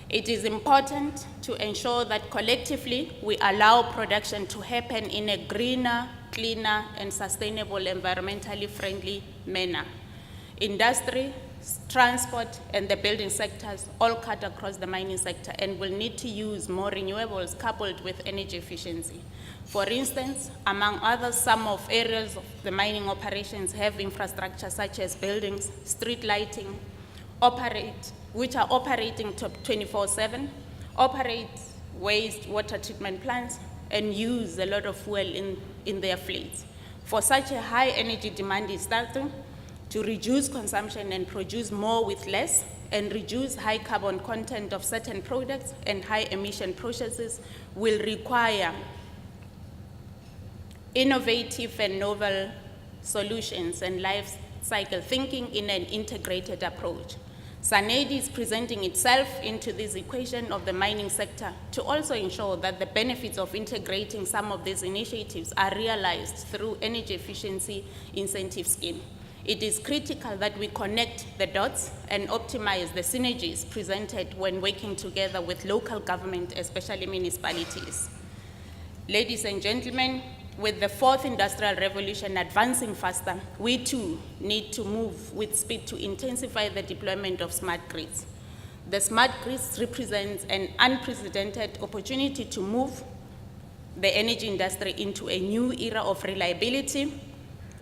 It is important to ensure that collectively we allow production to happen in a greener, cleaner, and sustainable, environmentally friendly manner. Industry, transport, and the building sectors all cut across the mining sector and will need to use more renewables coupled with energy efficiency. For instance, among others, some of areas of the mining operations have infrastructure such as buildings, street lighting, which are operating 24/7, operate wastewater treatment plants, and use a lot of fuel in their fleets. For such a high energy demand is starting to reduce consumption and produce more with less, and reduce high carbon content of certain products and high emission processes will require innovative and novel solutions and life cycle thinking in an integrated approach. SANEDI is presenting itself into this equation of the mining sector to also ensure that the benefits of integrating some of these initiatives are realized through energy efficiency incentive scheme. It is critical that we connect the dots and optimize the synergies presented when working together with local government, especially municipalities. Ladies and gentlemen, with the fourth industrial revolution advancing faster, we too need to move with speed to intensify the deployment of smart grids. The smart grids represents an unprecedented opportunity to move the energy industry into a new era of reliability,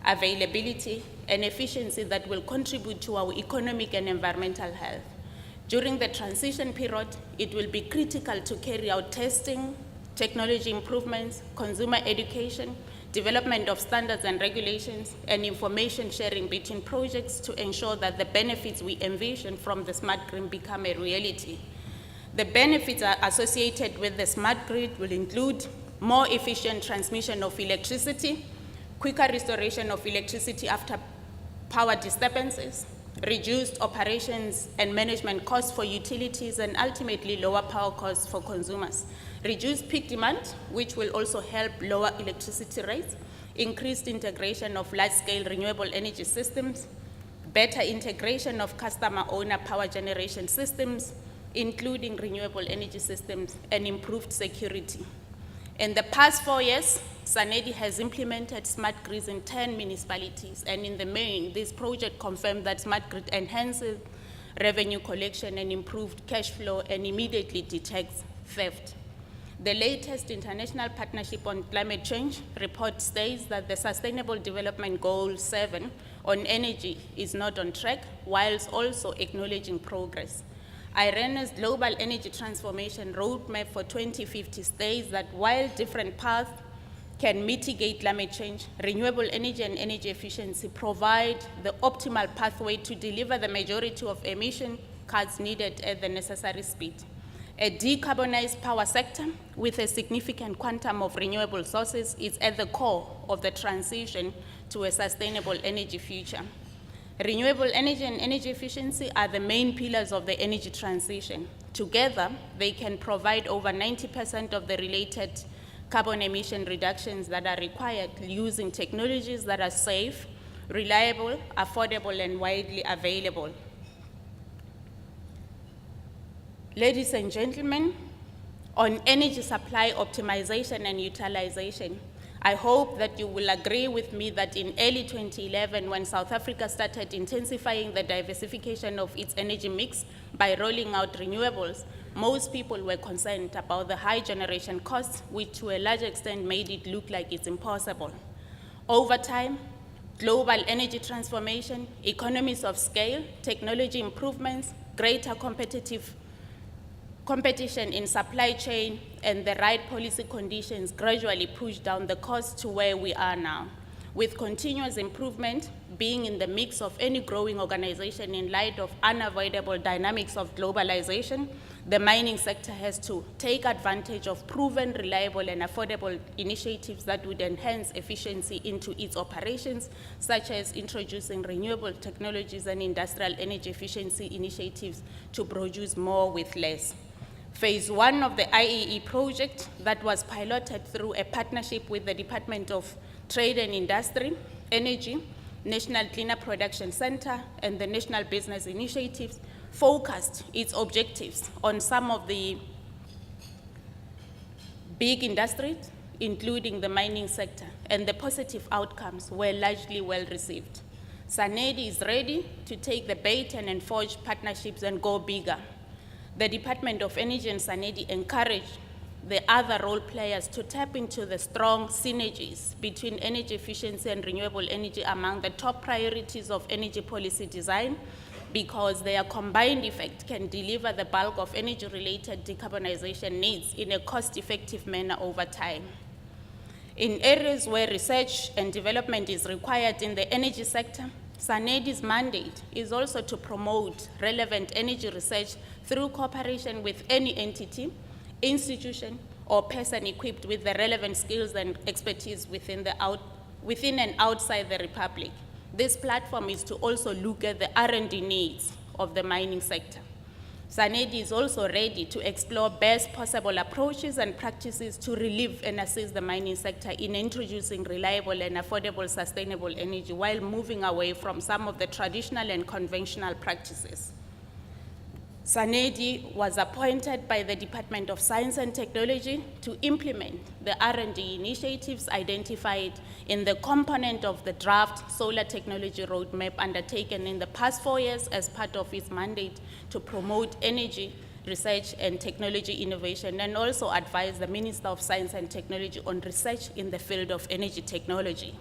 availability, and efficiency that will contribute to our economic and environmental health. During the transition period, it will be critical to carry out testing, technology improvements, consumer education, development of standards and regulations, and information sharing between projects to ensure that the benefits we envision from the smart grid become a reality. The benefits associated with the smart grid will include more efficient transmission of electricity, quicker restoration of electricity after power disturbances, reduced operations and management costs for utilities, and ultimately lower power costs for consumers. Reduced peak demand, which will also help lower electricity rates, increased integration of large-scale renewable energy systems, better integration of customer-owner power generation systems, including renewable energy systems, and improved security. In the past 4 years, SANEDI has implemented smart grids in 10 municipalities, and in the main, this project confirmed that smart grid enhances revenue collection and improved cash flow and immediately detects theft. The latest International Partnership on Climate Change report states that the Sustainable Development Goal 7 on energy is not on track, whilst also acknowledging progress. IRENA's Global Energy Transformation Roadmap for 2050 states that while different paths can mitigate climate change, renewable energy and energy efficiency provide the optimal pathway to deliver the majority of emission cuts needed at the necessary speed. A decarbonized power sector with a significant quantum of renewable sources is at the core of the transition to a sustainable energy future. Renewable energy and energy efficiency are the main pillars of the energy transition. Together, they can provide over 90% of the related carbon emission reductions that are required using technologies that are safe, reliable, affordable, and widely available. Ladies and gentlemen, on energy supply optimization and utilization, I hope that you will agree with me that in early 2011, when South Africa started intensifying the diversification of its energy mix by rolling out renewables, most people were concerned about the high generation costs, which to a large extent made it look like it's impossible. Over time, global energy transformation, economies of scale, technology improvements, greater competition in supply chain, and the right policy conditions gradually push down the cost to where we are now. With continuous improvement being in the mix of any growing organization in light of unavoidable dynamics of globalization, the mining sector has to take advantage of proven, reliable, and affordable initiatives that would enhance efficiency into its operations, such as introducing renewable technologies and industrial energy efficiency initiatives to produce more with less. Phase 1 of the IEE project that was piloted through a partnership with the Department of Trade and Industry, Energy, National Cleaner Production Center, and the National Business Initiatives focused its objectives on some of the big industries, including the mining sector, and the positive outcomes were largely well received. SANEDI is ready to take the baton and forge partnerships and go bigger. The Department of Energy and SANEDI encourage the other role players to tap into the strong synergies between energy efficiency and renewable energy among the top priorities of energy policy design, because their combined effect can deliver the bulk of energy-related decarbonization needs in a cost-effective manner over time. In areas where research and development is required in the energy sector, SANEDI's mandate is also to promote relevant energy research through cooperation with any entity, institution, or person equipped with the relevant skills and expertise within and outside the Republic. This platform is to also look at the R&D needs of the mining sector. SANEDI is also ready to explore best possible approaches and practices to relieve and assist the mining sector in introducing reliable and affordable sustainable energy while moving away from some of the traditional and conventional practices. SANEDI was appointed by the Department of Science and Technology to implement the R&D initiatives identified in the component of the draft solar technology roadmap undertaken in the past 4 years as part of its mandate to promote energy research and technology innovation, and also advise the Minister of Science and Technology on research in the field of energy technology.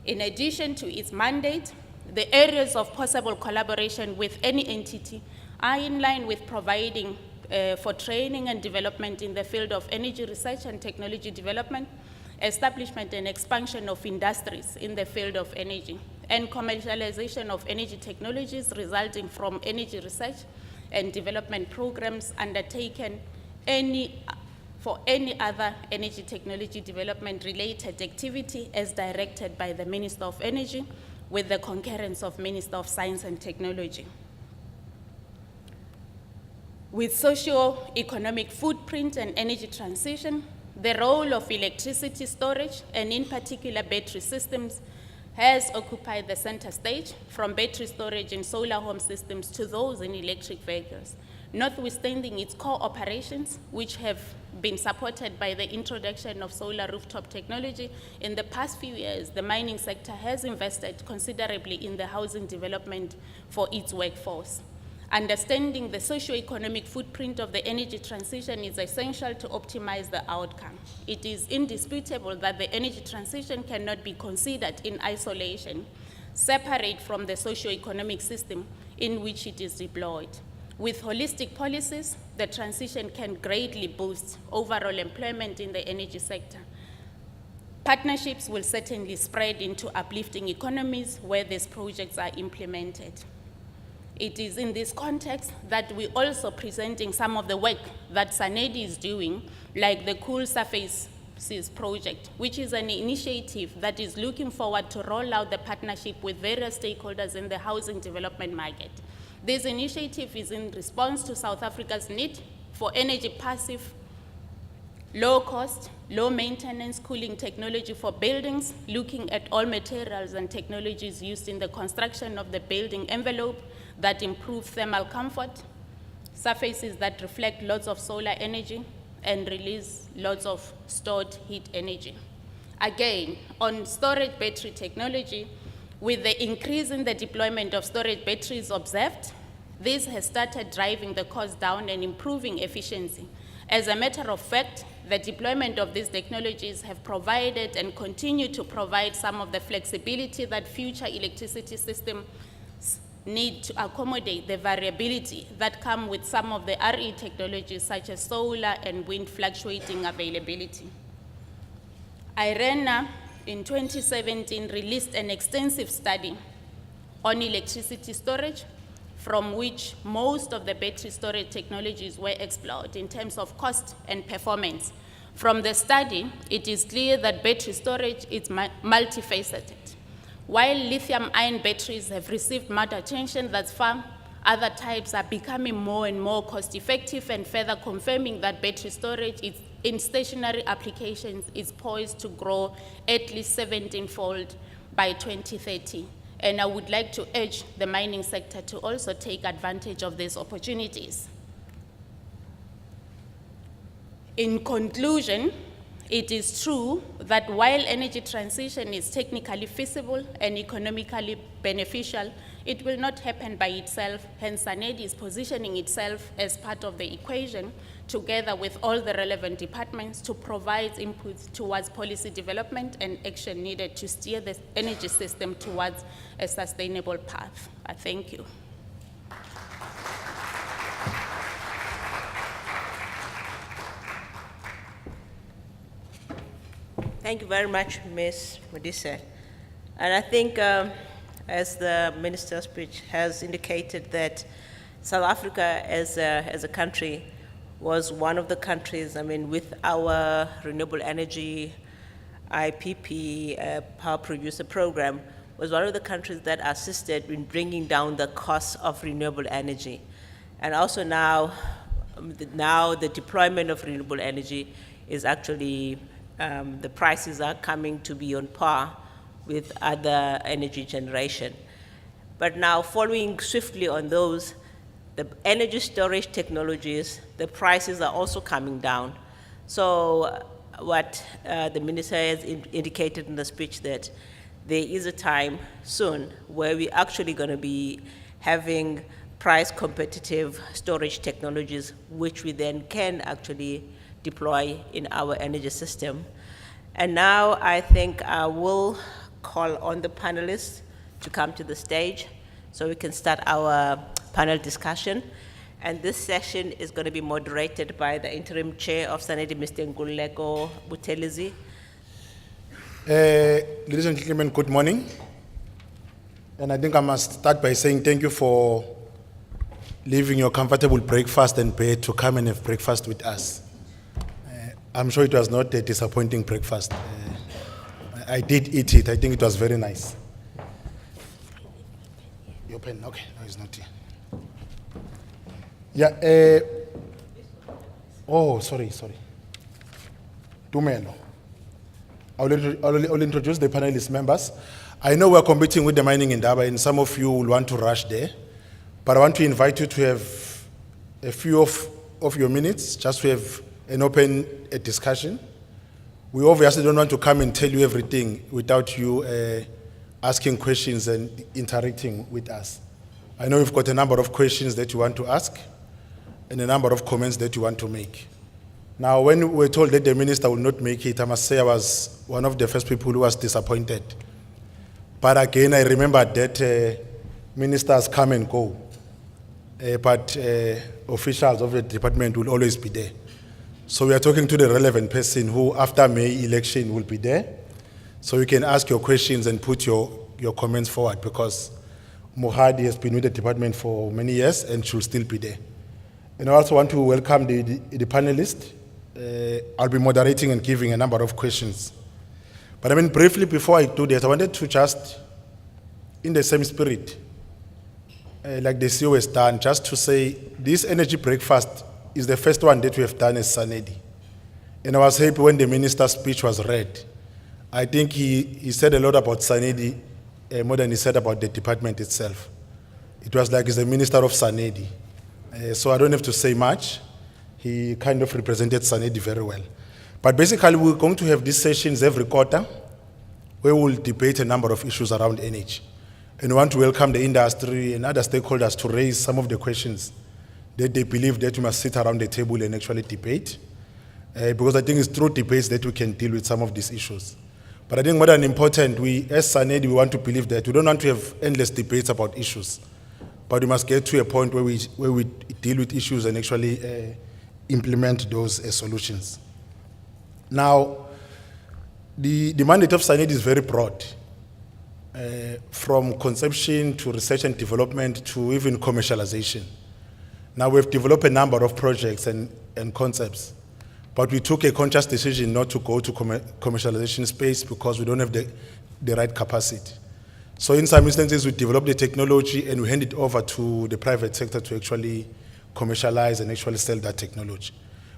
In addition to its mandate, the areas of possible collaboration with any entity are in line with providing for training and development in the field of energy research and technology development, establishment and expansion of industries in the field of energy, and commercialization of energy technologies resulting from energy research and development programs undertaken for any other energy technology development related activity as directed by the Minister of Energy with the concurrence of Minister of Science and Technology. With socio-economic footprint and energy transition, the role of electricity storage, and in particular battery systems, has occupied the center stage, from battery storage in solar home systems to those in electric vehicles. Notwithstanding its core operations, which have been supported by the introduction of solar rooftop technology, in the past few years, the mining sector has invested considerably in the housing development for its workforce. Understanding the socio-economic footprint of the energy transition is essential to optimize the outcome. It is indisputable that the energy transition cannot be considered in isolation, separate from the socio-economic system in which it is deployed. With holistic policies, the transition can greatly boost overall employment in the energy sector. Partnerships will certainly spread into uplifting economies where these projects are implemented. It is in this context that we're also presenting some of the work that SANEDI is doing, like the Cool Surfaces project, which is an initiative that is looking forward to roll out the partnership with various stakeholders in the housing development market. This initiative is in response to South Africa's need for energy passive, low cost, low maintenance cooling technology for buildings, looking at all materials and technologies used in the construction of the building envelope that improve thermal comfort, surfaces that reflect lots of solar energy and release lots of stored heat energy. Again, on storage battery technology, with the increase in the deployment of storage batteries observed, this has started driving the cost down and improving efficiency. As a matter of fact, the deployment of these technologies have provided and continue to provide some of the flexibility that future electricity systems need to accommodate the variability that come with some of the RE technologies such as solar and wind fluctuating availability. IRENA in 2017 released an extensive study on electricity storage, from which most of the battery storage technologies were explored in terms of cost and performance. From the study, it is clear that battery storage is multifaceted. While lithium-ion batteries have received much attention thus far, other types are becoming more and more cost-effective, and further confirming that battery storage in stationary applications is poised to grow at least 17-fold by 2030. And I would like to urge the mining sector to also take advantage of these opportunities. In conclusion, it is true that while energy transition is technically feasible and economically beneficial, it will not happen by itself. Hence, SANEDI is positioning itself as part of the equation, together with all the relevant departments, to provide input towards policy development and action needed to steer the energy system towards a sustainable path. I thank you. Thank you very much, Ms. Modise. And I think, as the minister's speech has indicated, that South Africa as a country was one of the countries, with our renewable energy IPP power producer program, was one of the countries that assisted in bringing down the cost of renewable energy. And also now the deployment of renewable energy is actually, the prices are coming to be on par with other energy generation. But now, following swiftly on those, the energy storage technologies, the prices are also coming down. So what the minister has indicated in the speech, that there is a time soon where we're actually going to be having price competitive storage technologies, which we then can actually deploy in our energy system. And now I think I will call on the panelists to come to the stage so we can start our panel discussion. And this session is going to be moderated by the interim chair of SANEDI, Mr. Nguleko Buthelezi. Ladies and gentlemen, good morning. And I think I must start by saying thank you for leaving your comfortable breakfast and bed to come and have breakfast with us. I'm sure it was not a disappointing breakfast. I did eat it. I think it was very nice. Your pen? Okay, no, it's not here. Yeah. Oh, sorry. Tumelo. I'll introduce the panelist members. I know we're competing with the mining indaba, and some of you will want to rush there. But I want to invite you to have a few of your minutes, just to have an open discussion. We obviously don't want to come and tell you everything without you asking questions and interacting with us. I know you've got a number of questions that you want to ask and a number of comments that you want to make. Now, when we were told that the minister will not make it, I must say I was one of the first people who was disappointed. But again, I remember that ministers come and go, but officials of the department will always be there. So we are talking to the relevant person who, after May election, will be there. So you can ask your questions and put your comments forward, because Mohadi has been with the department for many years and should still be there. And I also want to welcome the panelists. I'll be moderating and giving a number of questions. But briefly before I do that, I wanted to just, in the same spirit, like the CEO has done, just to say this energy breakfast is the first one that we have done as SANEDI. And I was happy when the minister's speech was read. I think he said a lot about SANEDI, more than he said about the department itself. It was like he's the minister of SANEDI. So I don't have to say much. He kind of represented SANEDI very well. But basically, we're going to have these sessions every quarter where we'll debate a number of issues around energy. And we want to welcome the industry and other stakeholders to raise some of the questions that they believe that we must sit around the table and actually debate. Because I think it's through debates that we can deal with some of these issues. But I think more than important, we, as SANEDI, we want to believe that we don't want to have endless debates about issues. But we must get to a point where we deal with issues and actually implement those solutions. Now, the mandate of SANEDI is very broad. From conception to research and development to even commercialization. Now, we've developed a number of projects and concepts, but we took a conscious decision not to go to commercialization space because we don't have the right capacity. So in some instances, we develop the technology and we hand it over to the private sector to actually commercialize and actually sell that technology.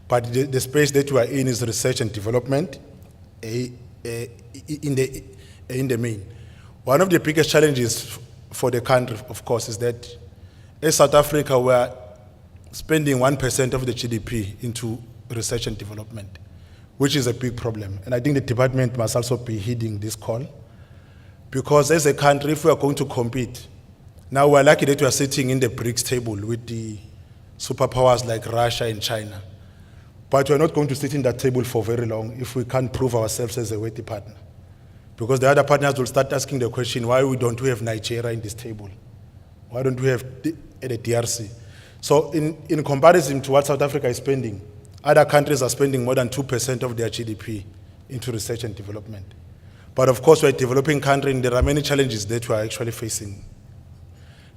But the space that we are in is research and development in the main. One of the biggest challenges for the country, of course, is that as South Africa, we are spending 1% of the GDP into research and development, which is a big problem. And I think the department must also be heeding this call. Because as a country, if we are going to compete, now we're lucky that we are sitting in the BRICS table with the superpowers like Russia and China. But we're not going to sit in that table for very long if we can't prove ourselves as a worthy partner. Because the other partners will start asking the question, why don't we have Nigeria in this table? Why don't we have the DRC? So in comparison to what South Africa is spending, other countries are spending more than 2% of their GDP into research and development. But of course, we're a developing country and there are many challenges that we're actually facing.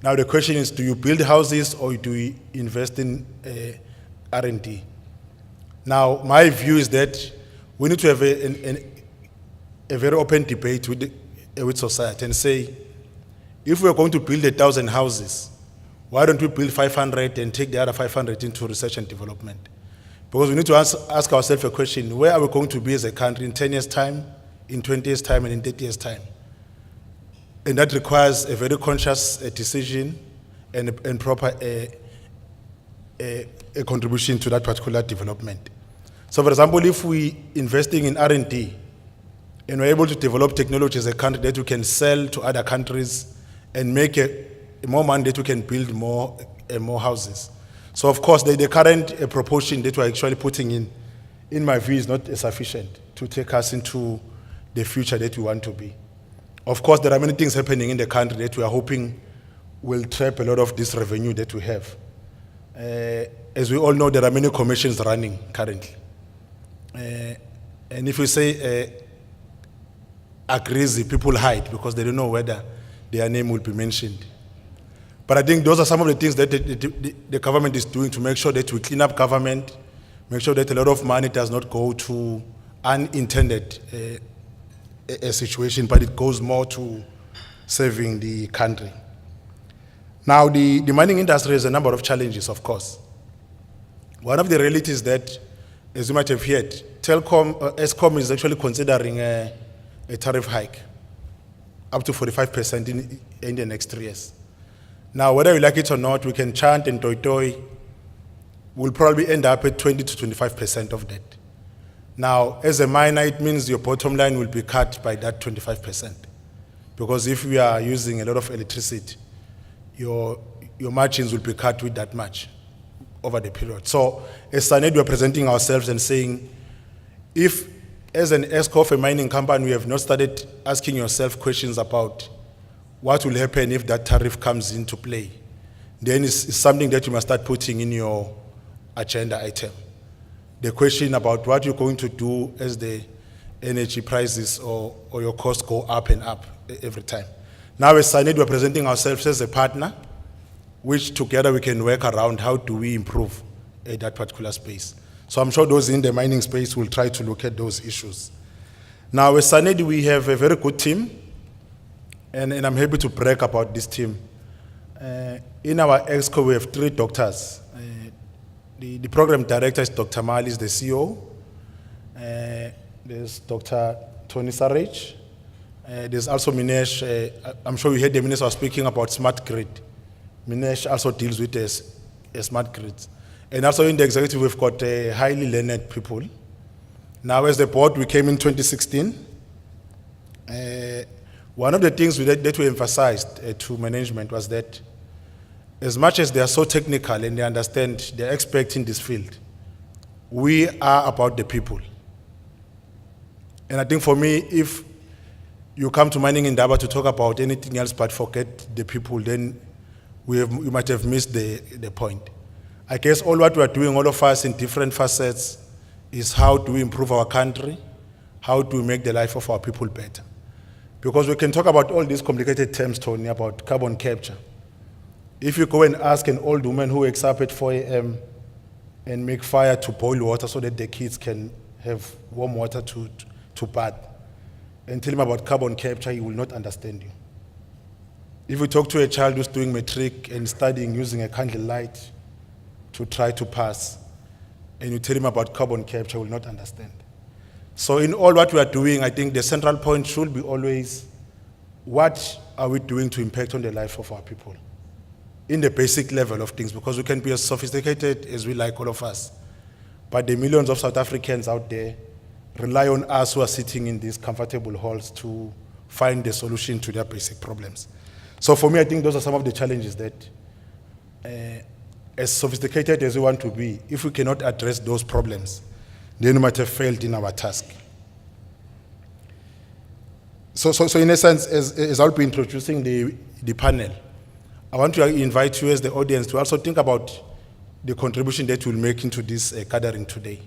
Now the question is, do you build houses or do we invest in R&D? Now, my view is that we need to have a very open debate with society and say, if we're going to build 1,000 houses, why don't we build 500 and take the other 500 into research and development? Because we need to ask ourselves a question, where are we going to be as a country in 10 years' time, in 20 years' time, and in 30 years' time? And that requires a very conscious decision and proper a contribution to that particular development. So, for example, if we investing in R&D and we're able to develop technology as a country that we can sell to other countries and make more money that we can build more houses. So, of course, the current proportion that we're actually putting in my view, is not sufficient to take us into the future that we want to be. Of course, there are many things happening in the country that we are hoping will trap a lot of this revenue that we have. As we all know, there are many commissions running currently. And if we say agrees, people hide because they don't know whether their name will be mentioned. But I think those are some of the things that the government is doing to make sure that we clean up government, make sure that a lot of money does not go to unintended a situation, but it goes more to saving the country. Now, the mining industry has a number of challenges, of course. One of the realities that, as you might have heard, Eskom is actually considering a tariff hike up to 45% in the next 3 years. Now, whether we like it or not, we can chant and toy, we'll probably end up at 20 to 25% of that. Now, as a miner, it means your bottom line will be cut by that 25%. Because if we are using a lot of electricity, your margins will be cut with that much over the period. So, as SANEDI, we're presenting ourselves and saying, if, as an ESCO, a mining company, we have not started asking yourself questions about what will happen if that tariff comes into play, then it's something that you must start putting in your agenda item. The question about what you're going to do as the energy prices or your costs go up and up every time. Now, as SANEDI, we're presenting ourselves as a partner, which together we can work around how do we improve that particular space. So I'm sure those in the mining space will try to look at those issues. Now, as SANEDI, we have a very good team, and I'm happy to brag about this team. In our EXCO, we have 3 doctors. The program director is Dr. Mali, is the CEO. There's Dr. Tony Sarich. There's also Minesh. I'm sure you heard the minister was speaking about smart grid. Minesh also deals with a smart grid. And also in the executive, we've got highly learned people. Now, as the board, we came in 2016. One of the things that we emphasized to management was that as much as they are so technical and they understand, they're expert in this field, we are about the people. And I think for me, if you come to Mining Indaba to talk about anything else but forget the people, then we might have missed the point. I guess all what we are doing, all of us in different facets, is how do we improve our country, how do we make the life of our people better. Because we can talk about all these complicated terms, Tony, about carbon capture. If you go and ask an old woman who wakes up at 4 a.m. and make fire to boil water so that the kids can have warm water to bath, and tell him about carbon capture, he will not understand you. If you talk to a child who's doing matric and studying using a candle light to try to pass, and you tell him about carbon capture, he will not understand. So in all what we are doing, I think the central point should be always what are we doing to impact on the life of our people in the basic level of things, because we can be as sophisticated as we like, all of us. But the millions of South Africans out there rely on us who are sitting in these comfortable halls to find the solution to their basic problems. So for me, I think those are some of the challenges that, as sophisticated as we want to be, if we cannot address those problems, then we might have failed in our task. So in essence, as I'll be introducing the panel, I want to invite you as the audience to also think about the contribution that you'll make into this gathering today.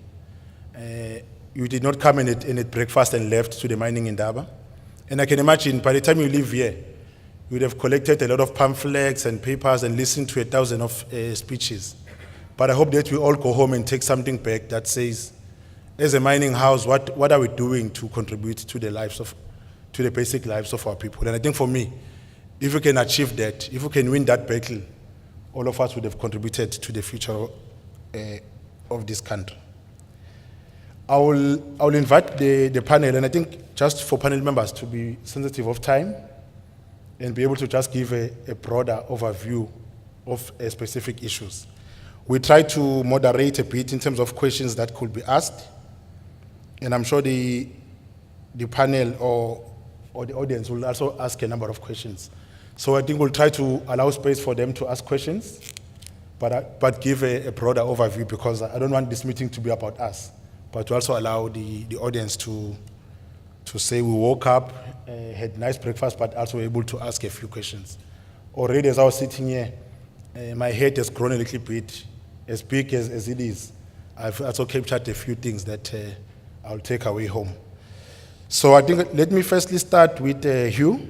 You did not come in at breakfast and left to the mining in Durban. And I can imagine by the time you leave here, you would have collected a lot of pamphlets and papers and listened to 1,000 of speeches. But I hope that we all go home and take something back that says, as a mining house, what are we doing to contribute to the basic lives of our people? And I think for me, if we can achieve that, if we can win that battle, all of us would have contributed to the future of this country. I will invite the panel, and I think just for panel members to be sensitive of time and be able to just give a broader overview of specific issues. We try to moderate a bit in terms of questions that could be asked, and I'm sure the panel or the audience will also ask a number of questions. So I think we'll try to allow space for them to ask questions, but give a broader overview, because I don't want this meeting to be about us, but to also allow the audience to say we woke up, had nice breakfast, but also able to ask a few questions. Already as I was sitting here, my head has grown a little bit, as big as it is. I've also captured a few things that I'll take away home. So I think let me firstly start with Hugh.